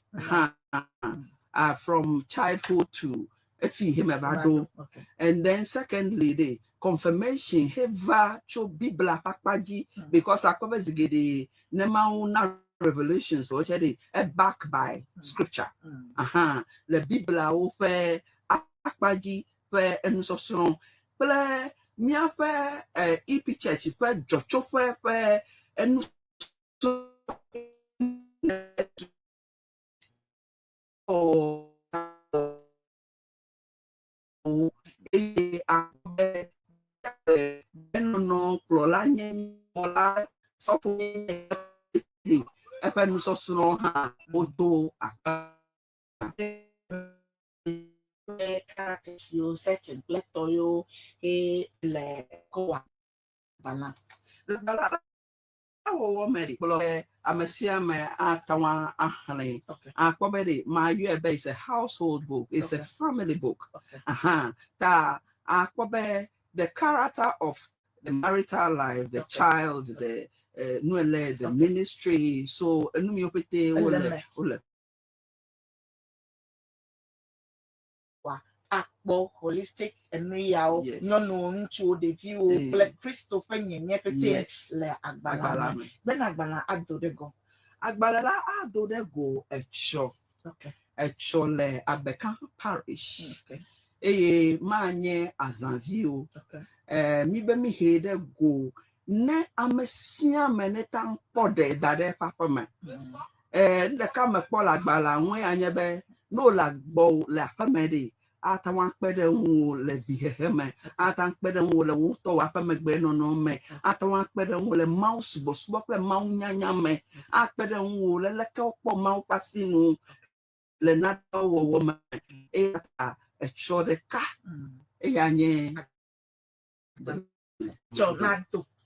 B: From childhood to efi hemevado.
A: Okay.
B: And then secondly the confirmation heva cho bibla pakpaji because akobe zigede nemauna revelations so chede back by scripture. Le bibla o fe akpaji fe enusosron ple mia fe EP church fe jocho fe enus no plola nye mola sofu efe nusosron ha oto aka
A: characters you setting pleto yo le koa bana
B: awo meri polo amesia me atawa ahane
A: okay
B: akobede my UB is a household book, it's a family book.
A: okay
B: Ta akobe the character of the marital life, the child, the the ministry, so enumi opete ole
A: akpo holistic enriao
B: yes.
A: no nchu de view le Christopher nyenye pete
B: Yes.
A: le agbala ben agbala adorego
B: agbala adorego echo
A: okay
B: echo le Abeka parish
A: okay
B: manye azanvio
A: okay
B: mi be mi hede go ne amesia meneta pode dade papa me nde ka me pola agbala nwe anyebe no la gbo la famede atawan pede wu le viheme atan pede wu le wuto wa pa megbe no no me atawan pede wu le mouse bo sbo pe mau nyanya me apede wu le leke opo mau pasinu le nata wo me e chode ka yanye
A: so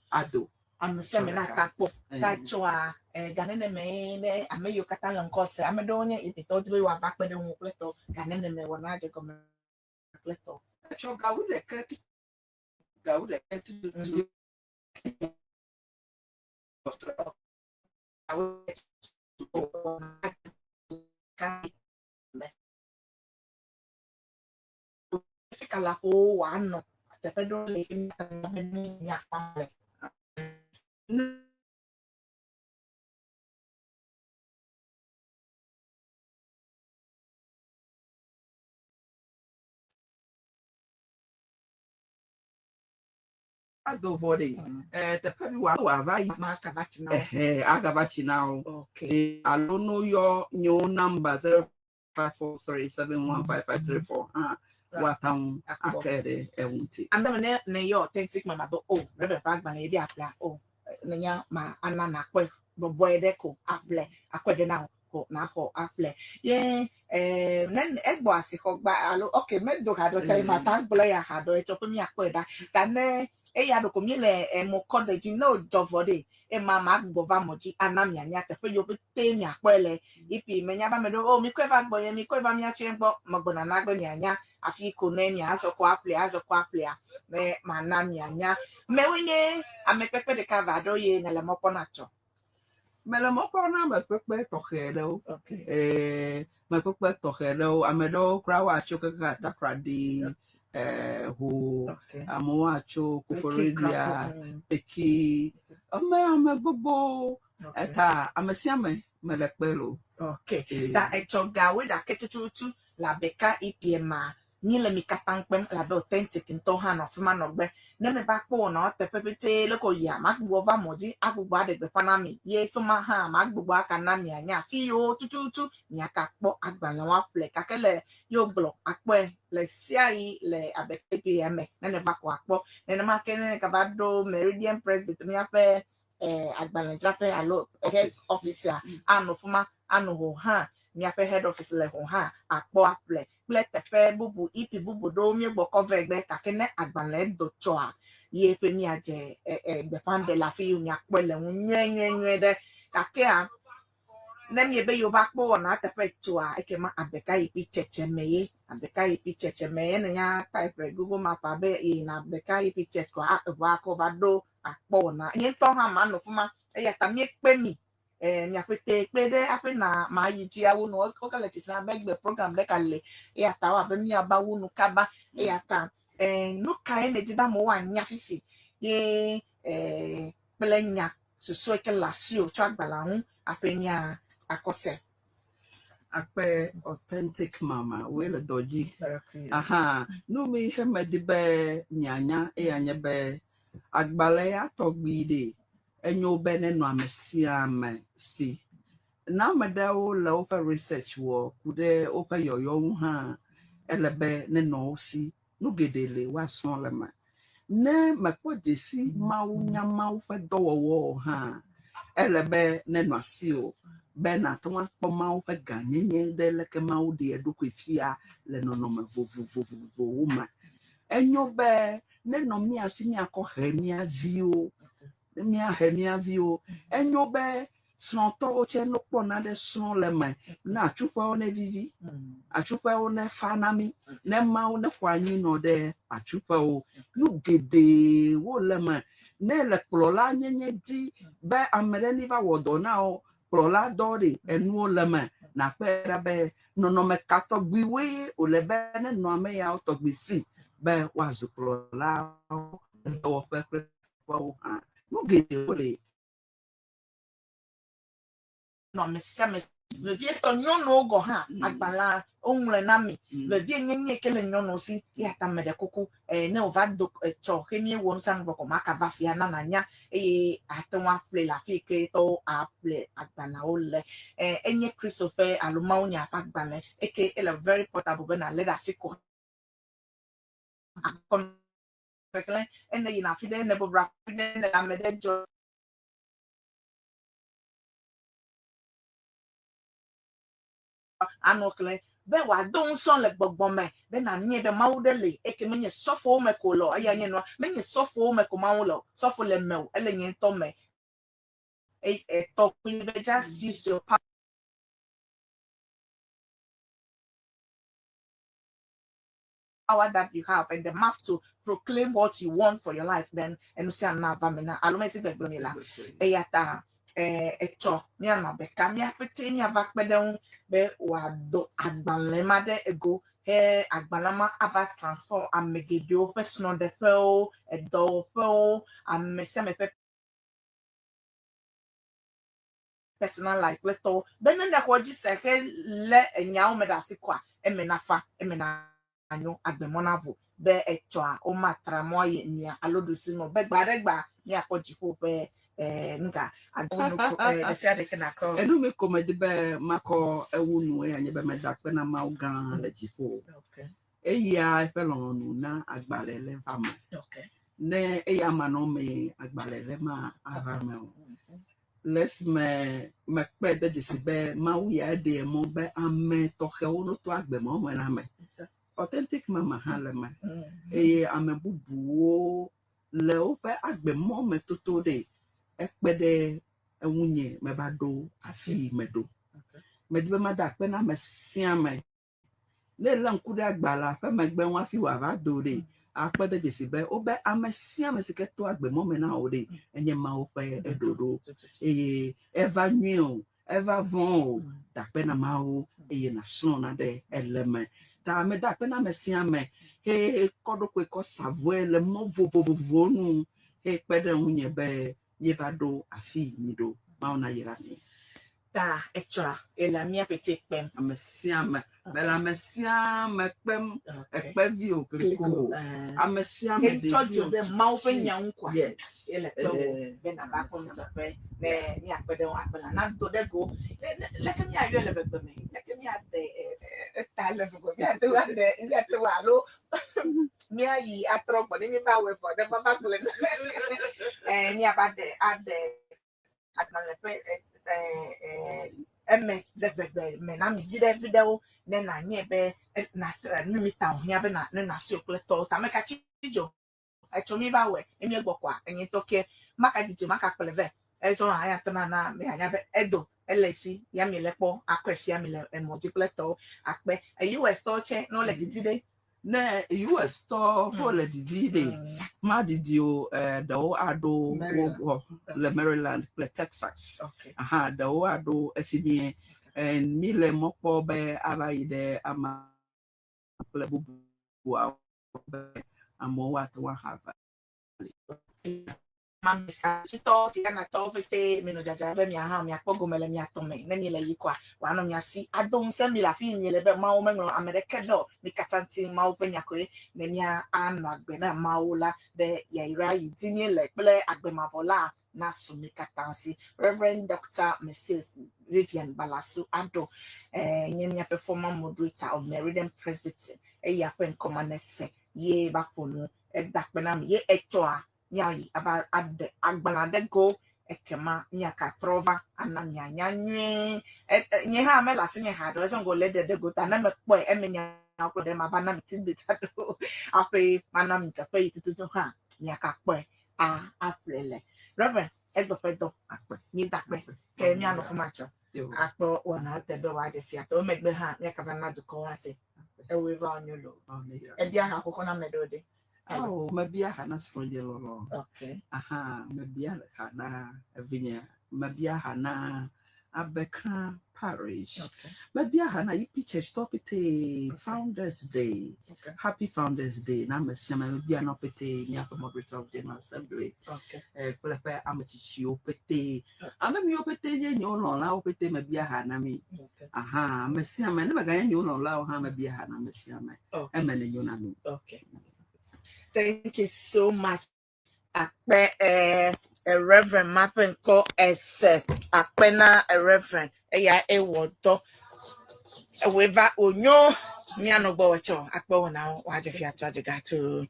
B: ado
A: amseme na takpo tachoa ganene me ne ameyo katala nkose amedo onye ipito tibe wa bakpede wu pleto ganene me wona je come pleto
B: cho gaude ke
A: kala ko wano tepedo le ni ya pale
B: ado vode tepebi wa vai
A: ma kabati na
B: agabachi now
A: okay
B: alono your number 0543715534 watan akere ewunti
A: anda ne yo authentic mama do rebe bag ban e bi apply nenya ma ana na kwe boy de ko apply akwede na ko na ko apply ye nen egbo asiko gba alo okay me do ka do tell ma thank bla ya ha do e to mi akweda kan e ya do ko mi le mo college no jovode e mama gbo va moji anami anya te fe yo te mi akwele ipi me nya ba me do mi kwe va gbo ye mi kwe va mi achi gbo mo gbo na gbo nya afi ko nenya azokwa apply me manami anya me wenye amepepe de cavado ye na le mopo nacho
B: mele moko na me pepe tohedo
A: okay
B: me pepe tohedo amedo kra wa choke ka takradi ho amo acho kuforidia eki ame bobo eta amesia me le pelo
A: okay da echoga we da ketutu la beka ipiema ni le mi katankpem la be authentic nto ha no fema no gbe ne me ba po no te pepete le ko ya magbo va moji agbugbo adegbe fanami ye fema ha magbo aka na mi anya fi yo tututu ni aka po agbanya wa ple kakele yo glo akpo le siai le abeke pm ne va ko akpo ne ma kene ka ba do Meridian Presbyterian pe agbanya trafe alo head officer anu fema anu ho ha ni ape head office le ho ha akpo aple tefe bubu ipi bubu do mi gbo cover egbe kakene agbanle do choa ye pe mi aje egbe pande la fi mi apele nyenyenye de kakea ne mi ebe yo ba po na tefe choa ekema abeka ipi cheche meye ne ya type Google map abe na abeka ipi cheche ko a ko ba do akpọ na nye to ha ma no fuma ya ta mi pe mi mi akwete pe de ape na ma yi ji awo no o kale chichina begbe program le kale ya ta wa be mi abawo no kaba ya ta no ka ene di ba mo wa nya fifi ye plenya so ke lasio cho agbala hu ape nya akose
B: akpe authentic mama wele doji aha no mi heme di be nyanya anye be agbale ya togbide enyo be ne no amesia me si na meda wo le wo research wo kude wo pe yoyo ha elebe ne no si no gedele wa so le ma ne makpo si mawu nya mawu fe dowo ha elebe ne no asi o be na to wa kpo mawu fe ganyenye de le ke mawu de edoko fia le no no me vovovovo ma enyo be ne no mi asi mi akọ hemia vio mia hemia vio enyo be snonto o che no kpo na de snon le ma na chupa o ne vivi achupa o ne fanami ne ma o ne kwani no de achupa o nu gede wo le ma ne le plola nyenye di be amere ni va wodo na o plola dori enu o le ma na pera be no no me kato gbiwe o le be ne no ame ya o to gbisi be wa zu plola o fe o ha nu gede o le
A: no me se me le vie to nyono go ha agbala onwre na mi le vie nyenye kele nyono si ya ta me de kuku ne ova do cho kemi won san go maka va fia na nanya atonwa play la fi ke to a play agbala o le enye Christopher aluma onya agbala eke ele very portable be na leda siko akon kele ene ina fi de ne bo bra fi de na me de jo anokle be wa don son le gbogbon me be na nye be mawu de le eke menye sofo me ko lo aya nye no menye sofo me ko mawu lo sofo le me ele nye to me to be just use your power that you have and the mouth to proclaim what you want for your life then and say na ba me na alomesi be gbonila eyata echo ni ana be kamia pete ni ava pede be wa do agbanlema de ego agbalama ava transform amegedio personal de feo edo feo amese me personal life leto be ne ko ji se ke le enya o me da sikwa emenafa emena anyo agbemonavo be echo a o matra mo ye nia alodosi no be gbaregba ni akoji fo be nga agonu de se de kana ko
B: enu me komedi be mako ewunu anye be medakpe na ma ugan le jifo
A: okay
B: eya felon nu na agbale le fama
A: okay
B: ne eya mano me agbale le ma avame les me pe de jisibe ma u ya de mo be ame to he unu to agbe mo me na me authentic mama hale ma ame bubu le o pe agbe mo me toto de ekpede enwunye me ba do afi me do me de ma da pe na me sia me le lan ku de agbala fe me gbe won afi wa ba do de akpede jesibe o be ame sia me sike to agbe mo me na o de enye ma o pe edodo eva nyu eva von da pe na ma o na so na de eleme ta me da pe na me sia me kodo ko ko savoe le mo vovovo nu pede unye be ye va do afi mi do ma ona yira ni
A: ta extra la mia petite pem
B: amesia me la mesia me pem ekpe vi o kriko amesia me de
A: chojo de ma open yan kwa
B: yes
A: ele pe o be na ba ko nta pe ne mi apede o apela na do de go le ke mi ayo le be me le ke mi ade ta le go mi ade wa de ile te wa lo mi ayi atro po ni mi ba we for de ba ba kule mi abade ade atmale pe eme de me na mi video ne na nye be na mi mi ta ohia be na ne na si okleto ta me ka chijo echo mi ba we emi egbokwa enyi toke maka dije maka peleve ezo aya to na me anya be edo elesi ya mi lepo akwefia mi le emoji pleto akpe US to che no le didide
B: na US store hole didi de ma didi o da o ado wo le Maryland le Texas
A: Okay.
B: aha da o ado afini and mi le mokpo be ala ide ama le bubu wa amo wa to ha
A: Mami sa chito ti kana to fete meno jaja be mi aha mi akpogo mele mi atome na ni le yikwa wa no mi asi adom se mi la fi mi le be ma o me no america do mi katanti ma o penya ko ne mi anu agbe na ma o la de ya ira yi ti ni le ple agbe ma vola na su mi katansi Reverend Dr. Mrs. Vivian Balasu Ado nyemia performer moderator of Meridian Presbyterian ya pen komanese ye bakonu edakpena mi ye etoa nyai about agbalade go ekema nyaka trova ananya nyanye nye ha me la sinye ha do so go let the go ta na me po emenya ko de ma bana mi tin bita do ape mana mi ka pe tutu ha nyaka po a aflele reverend egbo pedo ape mi dakpe ke mi anu fumacho akpo wona te be wa je fiato o megbe ha nyaka bana do ko ase e we va onyolo e dia ha ko na medode.
B: Oh, mabia hana sroje lolo.
A: Okay.
B: Aha, mabia hana vinya. Mabia hana Abeka Parish.
A: Okay.
B: Mabia hana ipiche stop it Founders Day.
A: Okay.
B: Happy Founders Day. Na mesia mabia no pete nyako moderator of General Assembly.
A: Okay.
B: Kulepe amachichi opete. Amemi opete nye nyono la opete mabia hana mi.
A: Okay.
B: Aha, mesia me ne maganya nyono la ha mabia hana mesia me. Emene nyona mi.
A: Okay. Thank you so much. Akpe a reverend mapping ko ese akpena a reverend ya ewodo weva onyo mi anogbo wecho akpe wona waje fi ato gato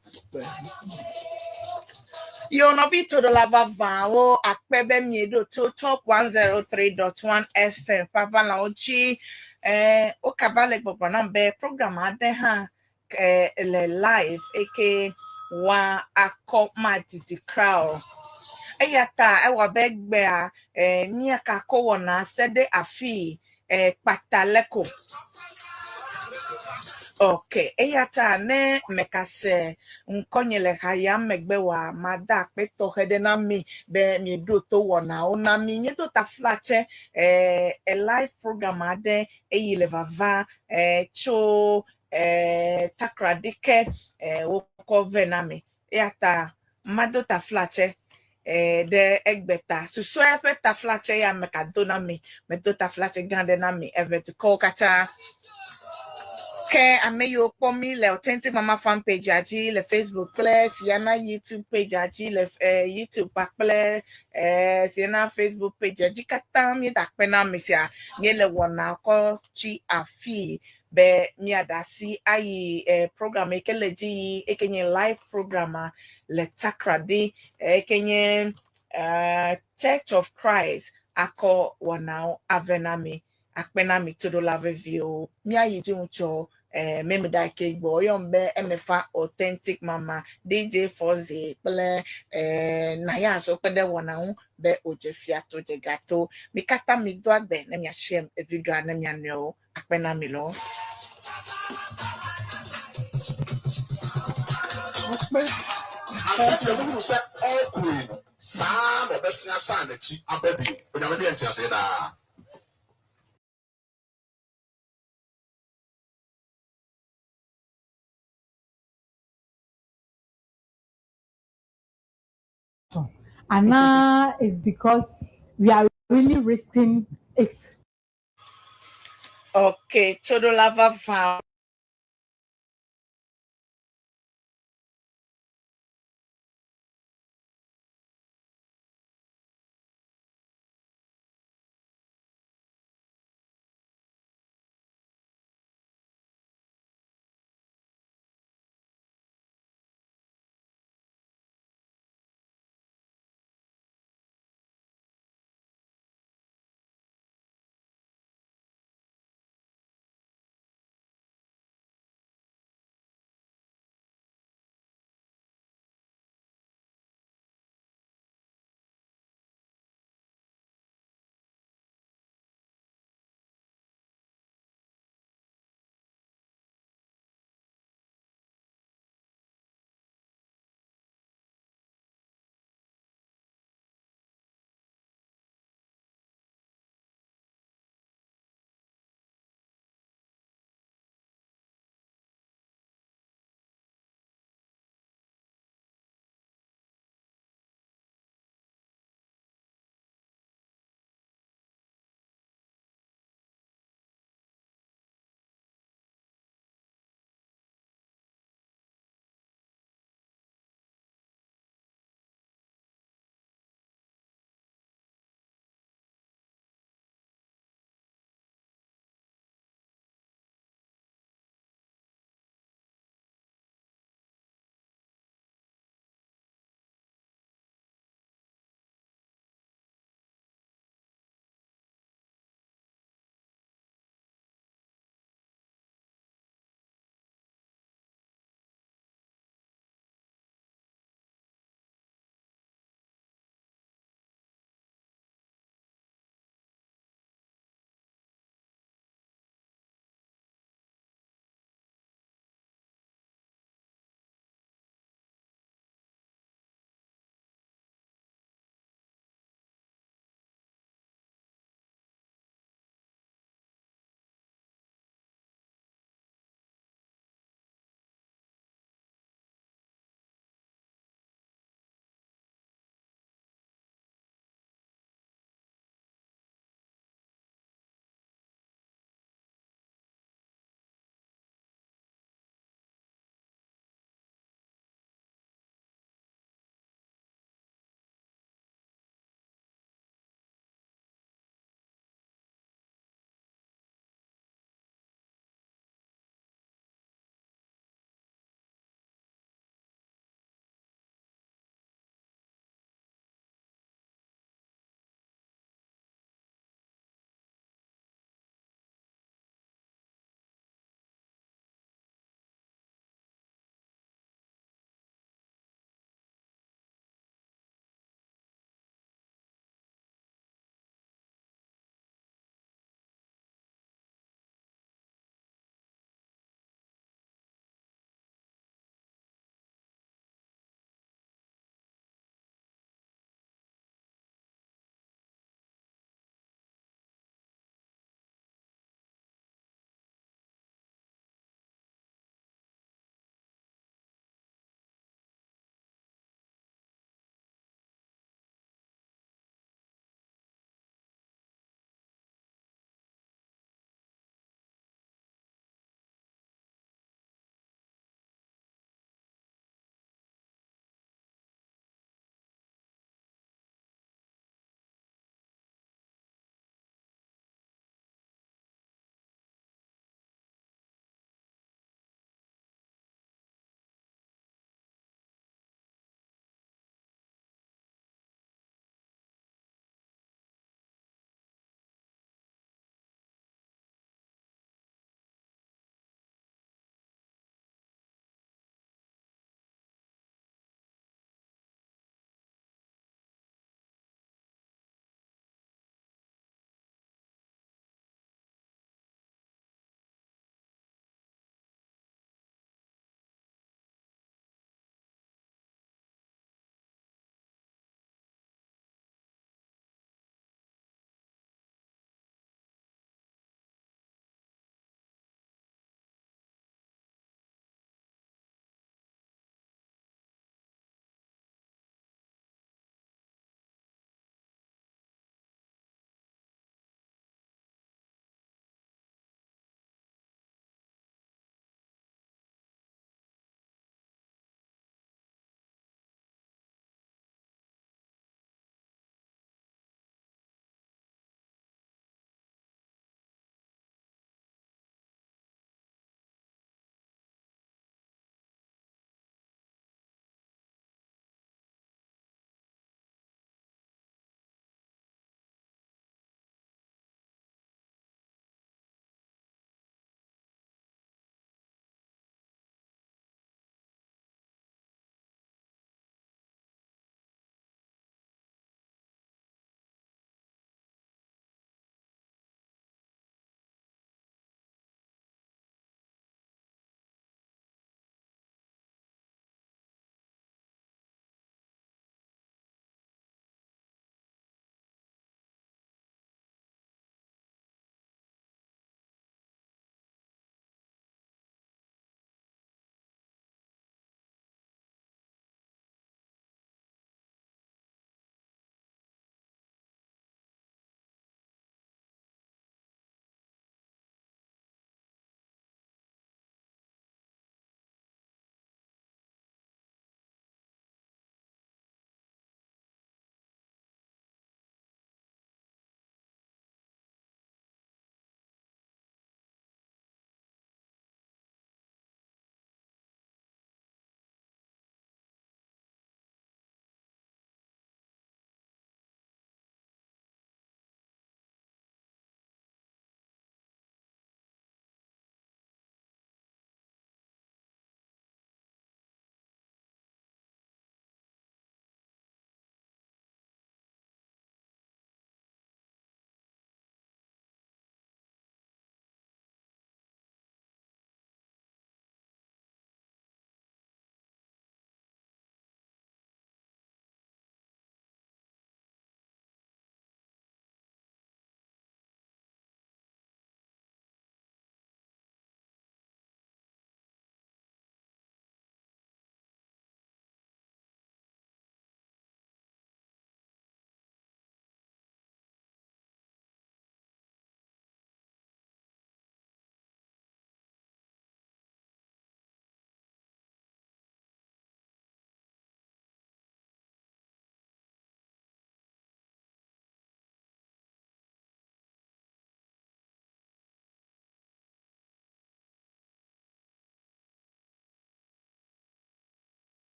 A: yo no be to the lava vao akpe be miedo to top 103.1 FM papa la ochi o kabale gbogbo na be program ade ha le live eke wa akomati crowd eyata ewa begbe a ni aka ko wona sede afi pataleko okay eyata ne mekase nkonyele haya megbe wa mada peto hedena mi be mi do to wona ona mi nyeto ta flache a live program ade eyile vava cho takradike woko venami eyata mado ta flache de egbeta suso efe ta flache ya mekadona mi medo ta flache gande na mi evet ko kata ke ameyo pomi le authentic mama fan page aji le Facebook plus yana YouTube page aji le YouTube pakple siena Facebook page aji kata mi da pena mi sia mi le wona ko chi afi be mi adasi ayi program ekeleji ekenye live program le takradi ekenye Church of Christ ako wana avenami akpenami todo lave view mi ayi ji uncho meme da ke gbo yombe emefa authentic mama DJ Fozi ple na ya so pede wona hu be oje fiato je gato mi kata mi do agbe na mi share video na mi anyo akpenami lo
C: asɛm yɛ mu sɛ ɔkuro no saa na ɔbɛsea saa n'akyi aba bi onyame de nti ase daa.
D: And now it's because we are really risking it.
A: okay todo lava